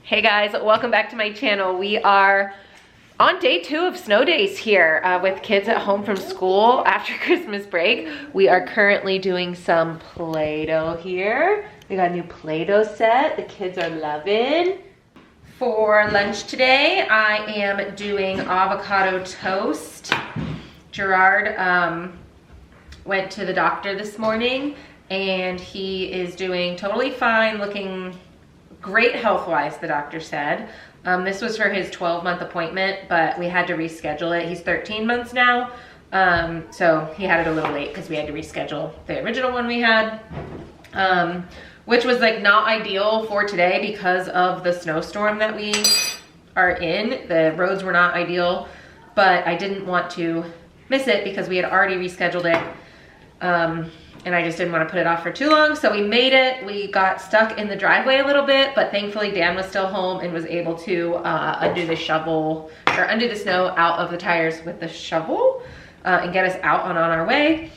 Hey guys, welcome back to my channel. We are on day 2 of snow days here with kids at home from school after Christmas break. We are currently doing some Play-Doh here. We got a new Play-Doh set the kids are loving. For lunch today, I am doing avocado toast. Gerard went to the doctor this morning and he is doing totally fine, looking great health-wise, the doctor said. This was for his 12-month appointment, but we had to reschedule it. He's 13 months now, so he had it a little late because we had to reschedule the original one we had, which was like not ideal for today because of the snowstorm that we are in. The roads were not ideal, but I didn't want to miss it because we had already rescheduled it. And I just didn't want to put it off for too long. So we made it. We got stuck in the driveway a little bit, but thankfully Dan was still home and was able to undo the snow out of the tires with the shovel and get us out and on our way.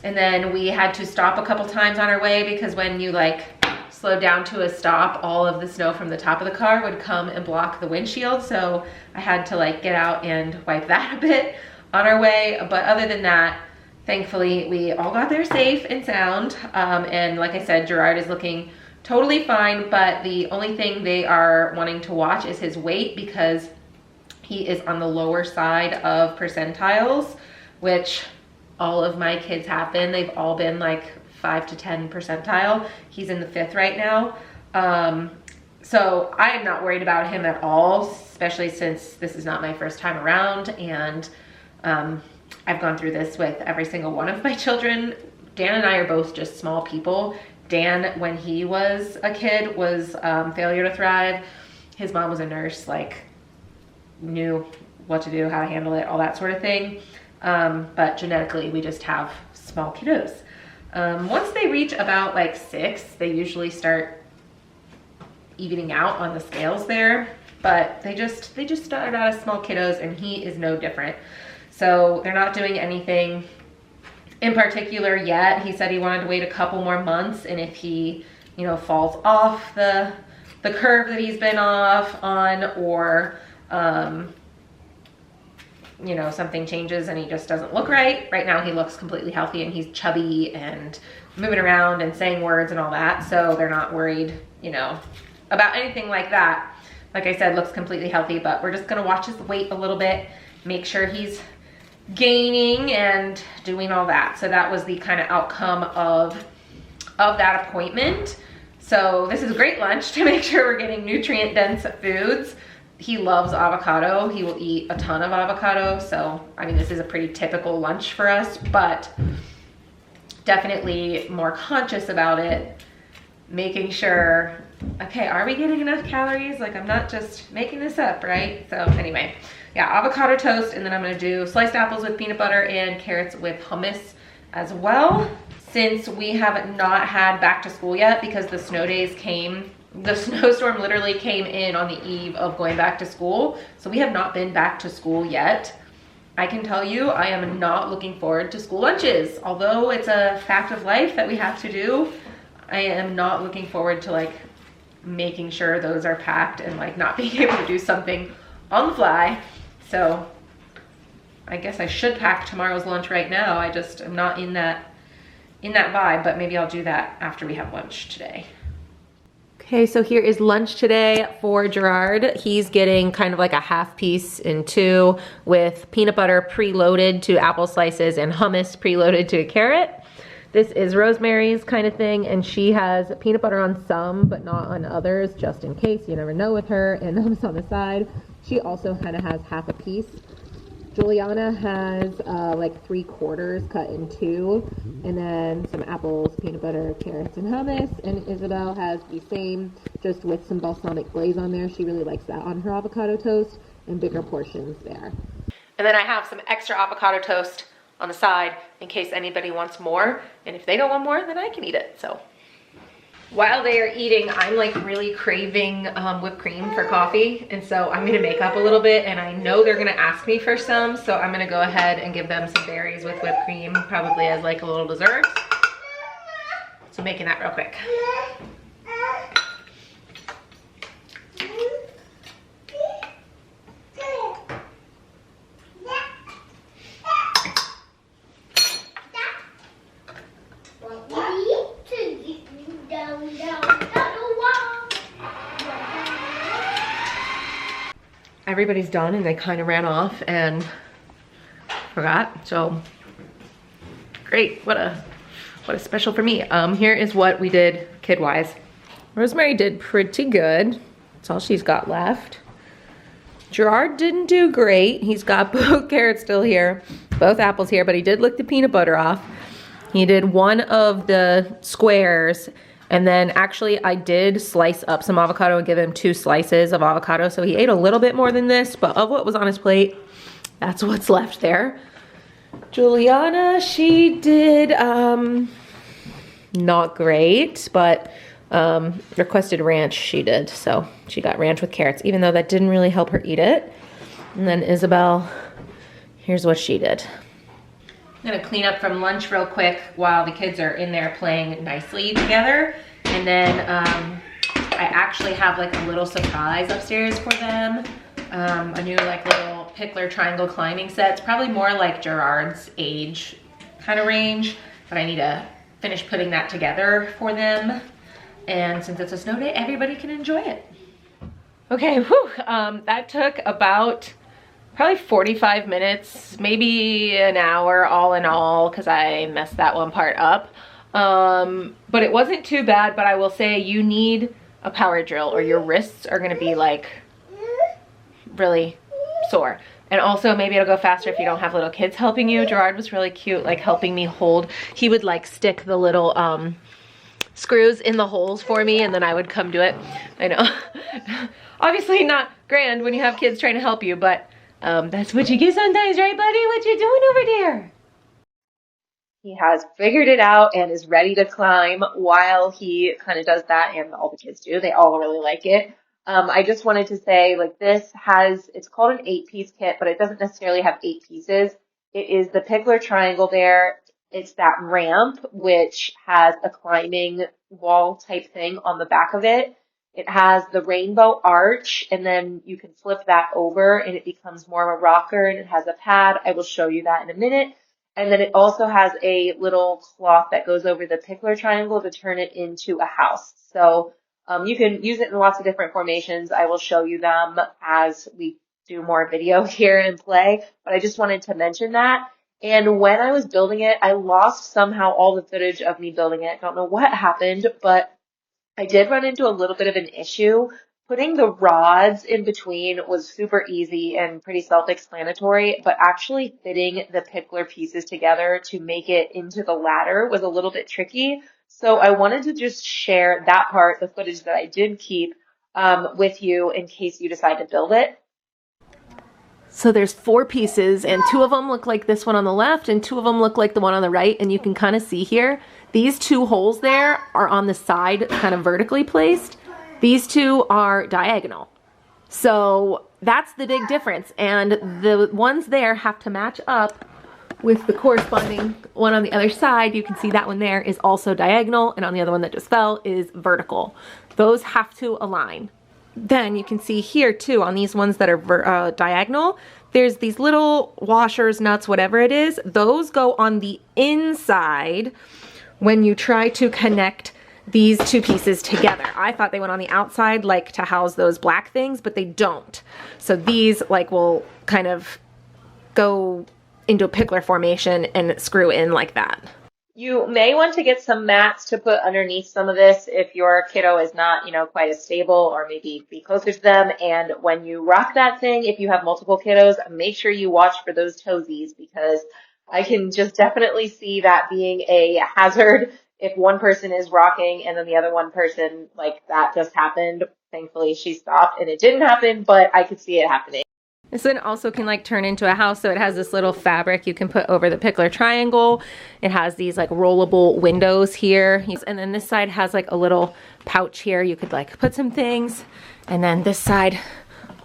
And then we had to stop a couple times on our way because when you like slow down to a stop, all of the snow from the top of the car would come and block the windshield. So I had to like get out and wipe that a bit on our way. But other than that, thankfully, we all got there safe and sound. And like I said, Gerard is looking totally fine, but the only thing they are wanting to watch is his weight because he is on the lower side of percentiles, which all of my kids have been. They've all been like 5 to 10 percentile. He's in the 5th right now. So I am not worried about him at all, especially since this is not my first time around. And I've gone through this with every single one of my children. Dan and I are both just small people. Dan, when he was a kid, was failure to thrive. His mom was a nurse, like knew what to do, how to handle it, all that sort of thing. But genetically, we just have small kiddos. Once they reach about like 6, they usually start evening out on the scales there. But they just started out as small kiddos, and he is no different. So they're not doing anything in particular yet. He said he wanted to wait a couple more months, and if he, you know, falls off the curve that he's been on, or you know, something changes and he just doesn't look right. Right now he looks completely healthy and he's chubby and moving around and saying words and all that. So they're not worried, you know, about anything like that. Like I said, looks completely healthy, but we're just gonna watch his weight a little bit, make sure he's gaining and doing all that. So that was the kind of outcome of that appointment. So this is a great lunch to make sure we're getting nutrient dense foods. He loves avocado. He will eat a ton of avocado. So, I mean, this is a pretty typical lunch for us, but definitely more conscious about it, making sure, okay, are we getting enough calories? Like, I'm not just making this up, right? So anyway, yeah, avocado toast, and then I'm gonna do sliced apples with peanut butter and carrots with hummus as well. Since we have not had back to school yet because the snow days came, the snowstorm literally came in on the eve of going back to school. So we have not been back to school yet. I can tell you, I am not looking forward to school lunches. Although it's a fact of life that we have to do, I am not looking forward to like making sure those are packed and like not being able to do something on the fly. So I guess I should pack tomorrow's lunch right now. I just am not in that vibe, but maybe I'll do that after we have lunch today. Okay, so here is lunch today for Gerard. He's getting kind of like a half piece in 2 with peanut butter preloaded to apple slices and hummus preloaded to a carrot. This is Rosemary's kind of thing, and she has peanut butter on some, but not on others, just in case. You never know with her, and hummus on the side. She also kind of has half a piece. Juliana has like 3/4 cut in 2, and then some apples, peanut butter, carrots, and hummus. And Isabel has the same, just with some balsamic glaze on there. She really likes that on her avocado toast, and bigger portions there. And then I have some extra avocado toast on the side in case anybody wants more. And if they don't want more, then I can eat it. So while they are eating, I'm like really craving whipped cream for coffee. And so I'm gonna make up a little bit, and I know they're gonna ask me for some. So I'm gonna go ahead and give them some berries with whipped cream, probably as like a little dessert. So making that real quick. everybody's done and they kind of ran off and forgot. So great, what a special for me. Here is what we did kid-wise. Rosemary did pretty good. That's all she's got left. Gerard didn't do great. He's got both carrots still here, both apples here, but he did lick the peanut butter off. He did one of the squares, and then actually I did slice up some avocado and give him 2 slices of avocado, so he ate a little bit more than this, but of what was on his plate, that's what's left there. Juliana, she did not great, but requested ranch she did, so she got ranch with carrots, even though that didn't really help her eat it. And then Isabel, here's what she did. I'm gonna clean up from lunch real quick while the kids are in there playing nicely together. And then I actually have like a little surprise upstairs for them. A new like little Pickler triangle climbing set. It's probably more like Gerard's age kind of range, but I need to finish putting that together for them. And since it's a snow day, everybody can enjoy it. Okay, whew, that took about probably 45 minutes, maybe an hour all in all, because I messed that one part up. But it wasn't too bad, but I will say you need a power drill or your wrists are gonna be like really sore. And also maybe it'll go faster if you don't have little kids helping you. Gerard was really cute, like helping me hold. He would like stick the little screws in the holes for me and then I would come do it. I know. Obviously not grand when you have kids trying to help you, but that's what you get sometimes, right buddy? What you doing over there? He has figured it out and is ready to climb while he kind of does that, and all the kids do. They all really like it. I just wanted to say, like, this has, it's called an 8-piece kit, but it doesn't necessarily have 8 pieces. It is the Pickler triangle there. It's that ramp, which has a climbing wall type thing on the back of it. It has the rainbow arch, and then you can flip that over and it becomes more of a rocker, and it has a pad. I will show you that in a minute. And then it also has a little cloth that goes over the Pickler triangle to turn it into a house. So you can use it in lots of different formations. I will show you them as we do more video here and play, but I just wanted to mention that. And when I was building it, I lost somehow all the footage of me building it. Don't know what happened, but I did run into a little bit of an issue. Putting the rods in between was super easy and pretty self-explanatory, but actually fitting the Pickler pieces together to make it into the ladder was a little bit tricky. So I wanted to just share that part, the footage that I did keep, with you in case you decide to build it. So there's 4 pieces, and 2 of them look like this one on the left, and 2 of them look like the one on the right, and you can kind of see here, these 2 holes there are on the side, kind of vertically placed. These 2 are diagonal. So that's the big difference, and the ones there have to match up with the corresponding one on the other side. You can see that one there is also diagonal, and on the other one that just fell is vertical. Those have to align. Then you can see here too, on these ones that are diagonal, there's these little washers, nuts, whatever it is. Those go on the inside when you try to connect these 2 pieces together. I thought they went on the outside, like to house those black things, but they don't. So these like will kind of go into a Pickler formation and screw in like that. You may want to get some mats to put underneath some of this if your kiddo is not, quite as stable, or maybe be closer to them. And when you rock that thing, if you have multiple kiddos, make sure you watch for those toesies, because I can just definitely see that being a hazard if one person is rocking and then the other one person, like that just happened. Thankfully she stopped and it didn't happen, but I could see it happening. This one also can like turn into a house. So it has this little fabric you can put over the Pickler triangle. It has these like rollable windows here. And then this side has like a little pouch here. You could like put some things. And then this side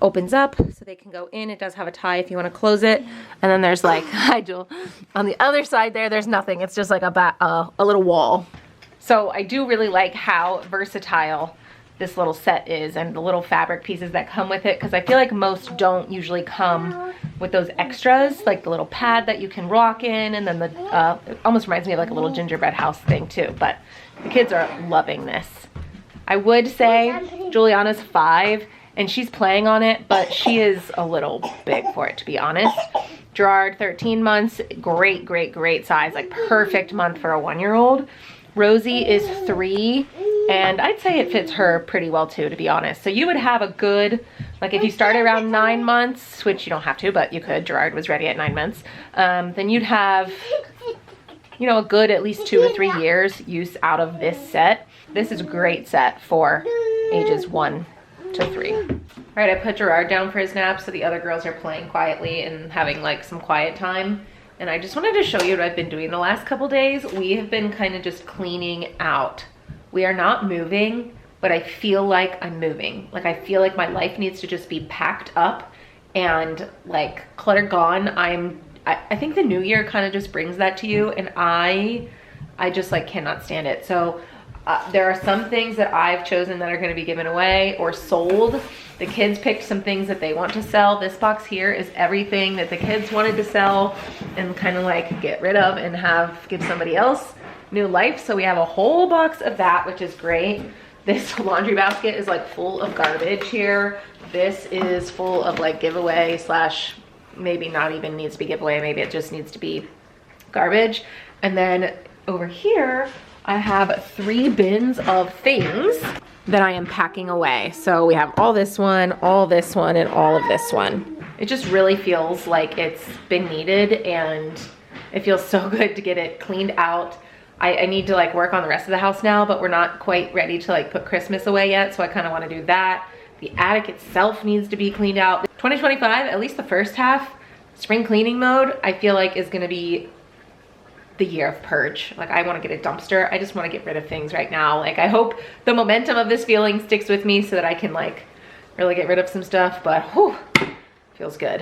opens up so they can go in. It does have a tie if you want to close it. And then there's like, hi Jewel. On the other side there's nothing. It's just like a little wall. So I do really like how versatile this little set is, and the little fabric pieces that come with it, because I feel like most don't usually come with those extras, like the little pad that you can rock in, and then it almost reminds me of like a little gingerbread house thing too, but the kids are loving this. I would say Juliana's 5 and she's playing on it, but she is a little big for it, to be honest. Gerard, 13 months, great, great, great size, like perfect month for a 1-year-old. Rosie is 3, and I'd say it fits her pretty well too, to be honest. So you would have a good, like if you started around 9 months, which you don't have to, but you could, Gerard was ready at 9 months, then you'd have, you know, a good at least 2 or 3 years use out of this set. This is a great set for ages 1 to 3. All right, I put Gerard down for his nap, so the other girls are playing quietly and having like some quiet time. And I just wanted to show you what I've been doing the last couple days. We have been kind of just cleaning out. We are not moving, but I feel like I'm moving. Like I feel like my life needs to just be packed up and like clutter gone. I think the new year kind of just brings that to you, and I just like cannot stand it. So there are some things that I've chosen that are going to be given away or sold. The kids picked some things that they want to sell. This box here is everything that the kids wanted to sell and kind of like get rid of and give somebody else new life. So we have a whole box of that, which is great. This laundry basket is like full of garbage here. This is full of like giveaway slash maybe not even needs to be giveaway. Maybe it just needs to be garbage. And then over here, I have 3 bins of things that I am packing away. So we have all this one, and all of this one. It just really feels like it's been needed, and it feels so good to get it cleaned out. I need to like work on the rest of the house now, but we're not quite ready to like put Christmas away yet, so I kind of want to do that. The attic itself needs to be cleaned out. 2025, at least the first half, spring cleaning mode, I feel like is gonna be the year of purge. Like I want to get a dumpster. I just want to get rid of things right now. Like I hope the momentum of this feeling sticks with me so that I can like really get rid of some stuff, but whew, feels good.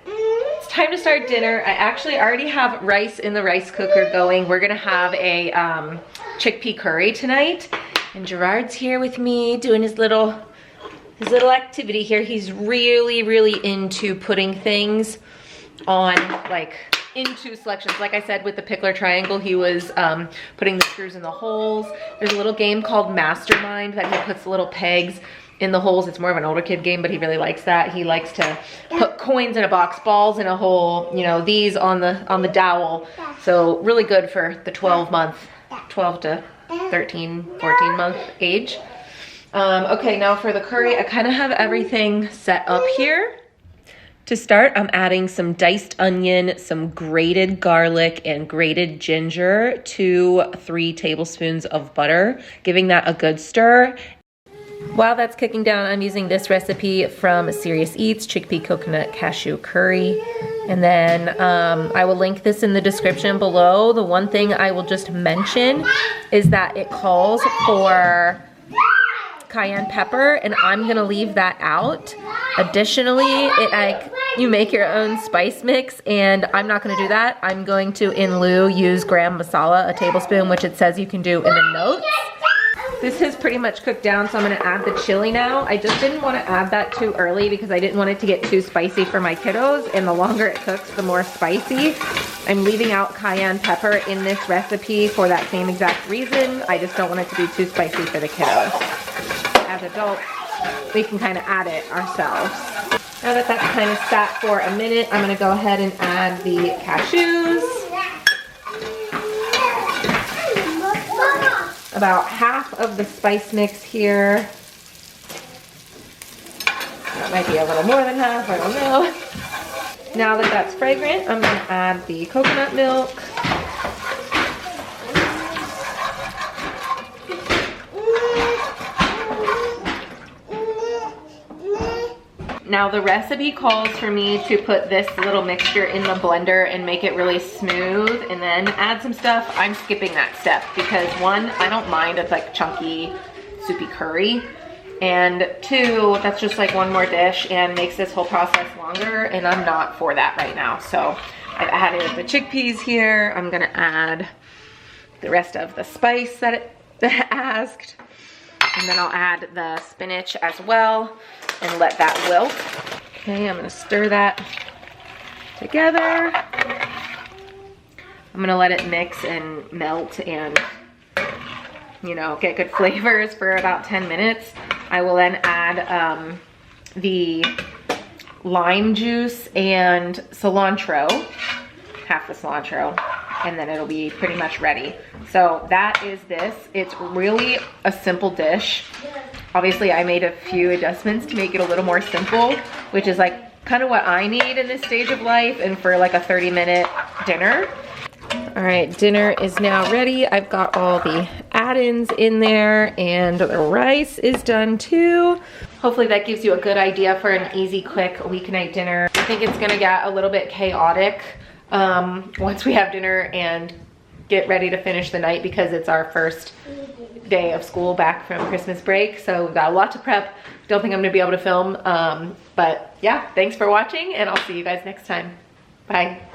It's time to start dinner. I actually already have rice in the rice cooker going. We're gonna have a chickpea curry tonight, and Gerard's here with me doing his little activity here. He's really, really into putting things on like into selections. Like I said, with the Pickler triangle, he was putting the screws in the holes. There's a little game called Mastermind that he puts little pegs in the holes. It's more of an older kid game, but he really likes that. He likes to put coins in a box, balls in a hole, you know, these on the dowel. So really good for the 12 to 13, 14 month age. Okay, now for the curry, I kind of have everything set up here. To start, I'm adding some diced onion, some grated garlic, and grated ginger to 3 tablespoons of butter, giving that a good stir. While that's cooking down, I'm using this recipe from Serious Eats, chickpea coconut cashew curry. And then I will link this in the description below. The one thing I will just mention is that it calls for cayenne pepper, and I'm gonna leave that out. Additionally, you make your own spice mix, and I'm not gonna do that. I'm going to, in lieu, use gram masala, a tablespoon, which it says you can do in the notes. This has pretty much cooked down, so I'm gonna add the chili now. I just didn't wanna add that too early because I didn't want it to get too spicy for my kiddos, and the longer it cooks, the more spicy. I'm leaving out cayenne pepper in this recipe for that same exact reason. I just don't want it to be too spicy for the kiddos. As adults, we can kind of add it ourselves. Now that that's kind of sat for a minute, I'm gonna go ahead and add the cashews. About half of the spice mix here. That might be a little more than half, I don't know. Now that that's fragrant, I'm gonna add the coconut milk. Now the recipe calls for me to put this little mixture in the blender and make it really smooth and then add some stuff. I'm skipping that step because 1, I don't mind a like chunky, soupy curry. And 2, that's just like one more dish and makes this whole process longer, and I'm not for that right now. So I've added the chickpeas here. I'm gonna add the rest of the spice that it asked. And then I'll add the spinach as well and let that wilt. Okay, I'm gonna stir that together. I'm gonna let it mix and melt and you know, get good flavors for about 10 minutes. I will then add the lime juice and cilantro, half the cilantro, and then it'll be pretty much ready. So that is this. It's really a simple dish. Obviously I made a few adjustments to make it a little more simple, which is like kind of what I need in this stage of life and for like a 30-minute dinner. All right, dinner is now ready. I've got all the add-ins in there and the rice is done too. Hopefully that gives you a good idea for an easy, quick weeknight dinner. I think it's gonna get a little bit chaotic once we have dinner and get ready to finish the night because it's our first day of school back from Christmas break. So we've got a lot to prep. Don't think I'm gonna be able to film, but yeah, thanks for watching and I'll see you guys next time. Bye.